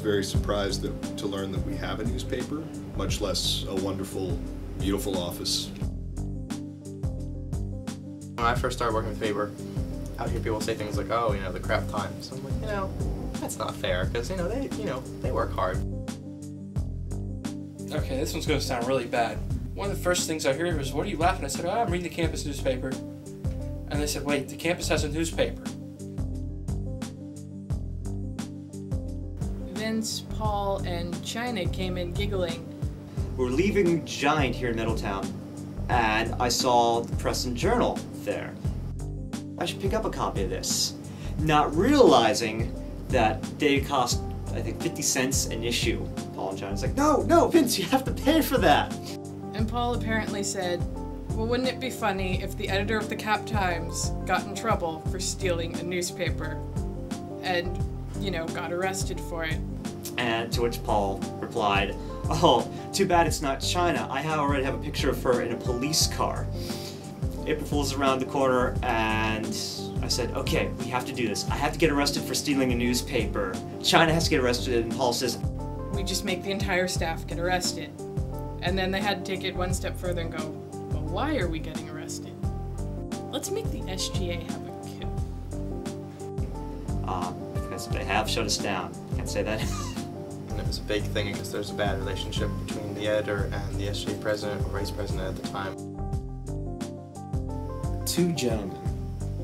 very surprised to learn that we have a newspaper, much less a wonderful, beautiful office. When I first started working with the paper, I would hear people say things like, "Oh, the CapTimes." I'm like, that's not fair, because they work hard. Okay, this one's going to sound really bad. One of the first things I heard was, "What are you laughing at?" I said, "Oh, I'm reading the campus newspaper." And they said, "Wait, the campus has a newspaper?" Vince, Paul, and China came in giggling. We're leaving Giant here in Middletown, and I saw the Press and Journal there. I should pick up a copy of this. Not realizing that they cost, I think, 50 cents an issue. Paul and China's like, no, Vince, you have to pay for that. And Paul apparently said, "Well, wouldn't it be funny if the editor of the CapTimes got in trouble for stealing a newspaper and, got arrested for it?" And to which Paul replied, "Oh, too bad it's not China. I already have a picture of her in a police car." April Fool's around the corner, and I said, "Okay, we have to do this. I have to get arrested for stealing a newspaper. China has to get arrested," and Paul says, "We just make the entire staff get arrested." And then they had to take it one step further and go, "But why are we getting arrested? Let's make the SGA have a coup." Because they have shut us down. Can't say that. And it was a big thing because there's a bad relationship between the editor and the SGA president or vice president at the time. Two gentlemen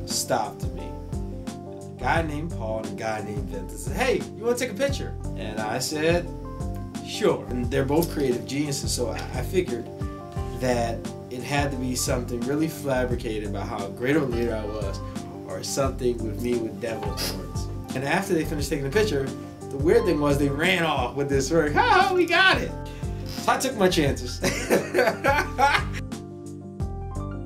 stopped me. A guy named Paul and a guy named Vince. They said, "Hey, you want to take a picture?" And I said, "Sure." And they're both creative geniuses, so I figured that it had to be something really fabricated about how great of a leader I was, or something with me with devil's horns. And after they finished taking the picture, the weird thing was they ran off with this word, "Ha, we got it!" So I took my chances.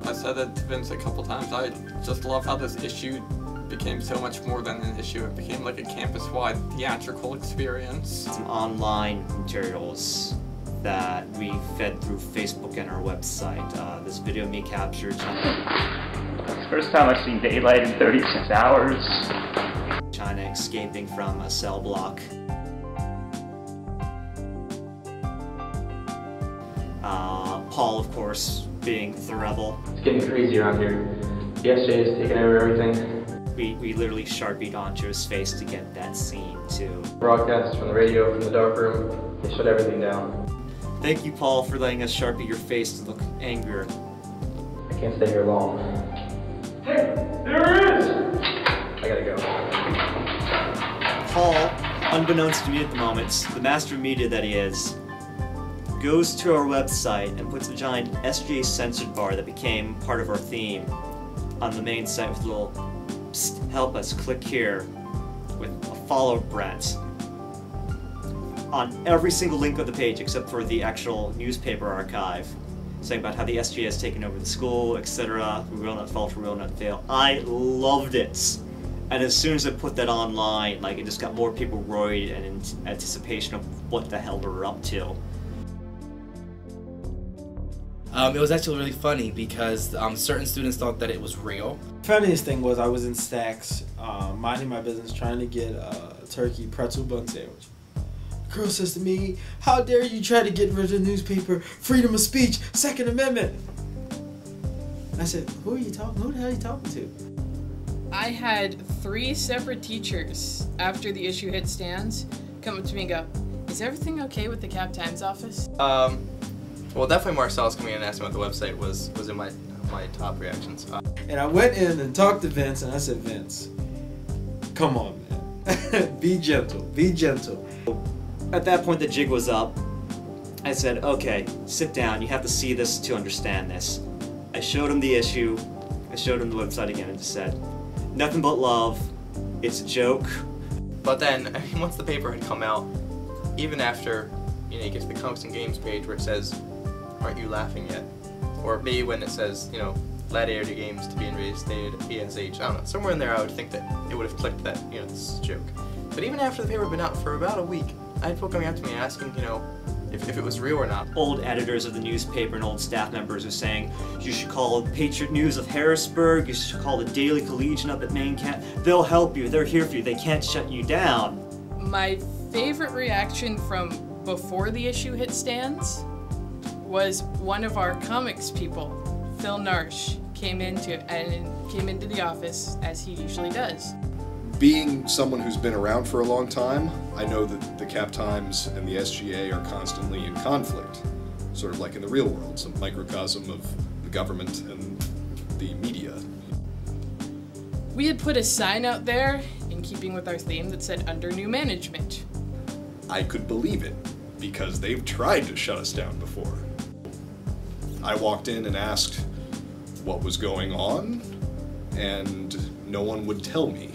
I said that to Vince a couple times. I just love how this issue became so much more than an issue. It became like a campus-wide theatrical experience. Some online materials that we fed through Facebook and our website. This video of me captured. It's the first time I've seen daylight in 36 hours. China escaping from a cell block. Paul, of course, being the rebel. It's getting crazy around here. The SJ is taking over everything. We literally Sharpied onto his face to get that scene, too. Broadcasts from the radio, from the dark room, they shut everything down. Thank you, Paul, for letting us Sharpie your face to look angrier. I can't stay here long. Hey, there it is! I gotta go. Paul, unbeknownst to me at the moment, the master of media that he is, goes to our website and puts a giant SJ censored bar that became part of our theme on the main site with a little "Psst, help us, click here," with a follow Brent on every single link of the page except for the actual newspaper archive, saying about how the SGA has taken over the school, etc. We will not falter, we will not fail. I loved it. And as soon as I put that online, it just got more people roared and in anticipation of what the hell we were up to. It was actually really funny because certain students thought that it was real. Funniest thing was I was in Stacks, minding my business, trying to get a turkey pretzel bun sandwich. The girl says to me, "How dare you try to get rid of the newspaper? Freedom of speech, Second Amendment." I said, "Who are you talking? Who the hell are you talking to?" I had 3 separate teachers after the issue hit stands come up to me and go, "Is everything okay with the CapTimes office?" Well, definitely Marcellus coming in and asking about the website was in my top reactions. And I went in and talked to Vince, and I said, "Vince, come on, man. Be gentle, be gentle." At that point, the jig was up. I said, "Okay, sit down. You have to see this to understand this." I showed him the issue. I showed him the website again and just said, "Nothing but love. It's a joke." But then, once the paper had come out, even after, you get to the Comics and Games page where it says, "Aren't you laughing yet?" Or maybe when it says, Gladiator Games to be reinstated at PSH. I don't know. Somewhere in there I would think that it would have clicked that, this is a joke. But even after the paper had been out for about a week, I had people coming up to me asking, if it was real or not. Old editors of the newspaper and old staff members are saying, "You should call Patriot News of Harrisburg, you should call the Daily Collegian up at Main Camp. They'll help you, they're here for you, they can't shut you down." My favorite reaction from before the issue hit stands was one of our comics people, Phil Narsh, came into the office as he usually does. Being someone who's been around for a long time, I know that the CapTimes and the SGA are constantly in conflict, sort of like in the real world, some microcosm of the government and the media. We had put a sign out there, in keeping with our theme, that said "Under New Management." I could believe it, because they've tried to shut us down before. I walked in and asked what was going on, and no one would tell me.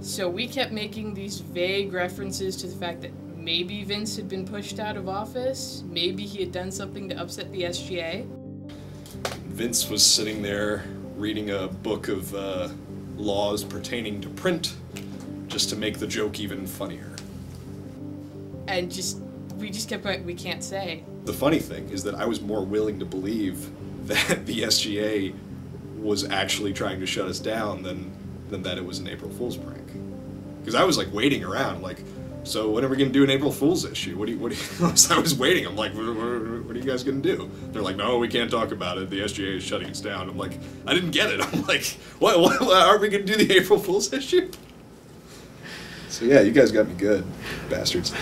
So we kept making these vague references to the fact that maybe Vince had been pushed out of office, maybe he had done something to upset the SGA. Vince was sitting there reading a book of laws pertaining to print, just to make the joke even funnier. And we just kept going, we can't say. The funny thing is that I was more willing to believe that the SGA was actually trying to shut us down than that it was an April Fool's prank. Because I was like waiting around, like, so when are we gonna do an April Fool's issue? What do you I was waiting, I'm like, what are you guys gonna do? They're like, no, we can't talk about it, the SGA is shutting us down. I'm like, I didn't get it. I'm like, what are we gonna do the April Fool's issue? So yeah, you guys got me good, bastards.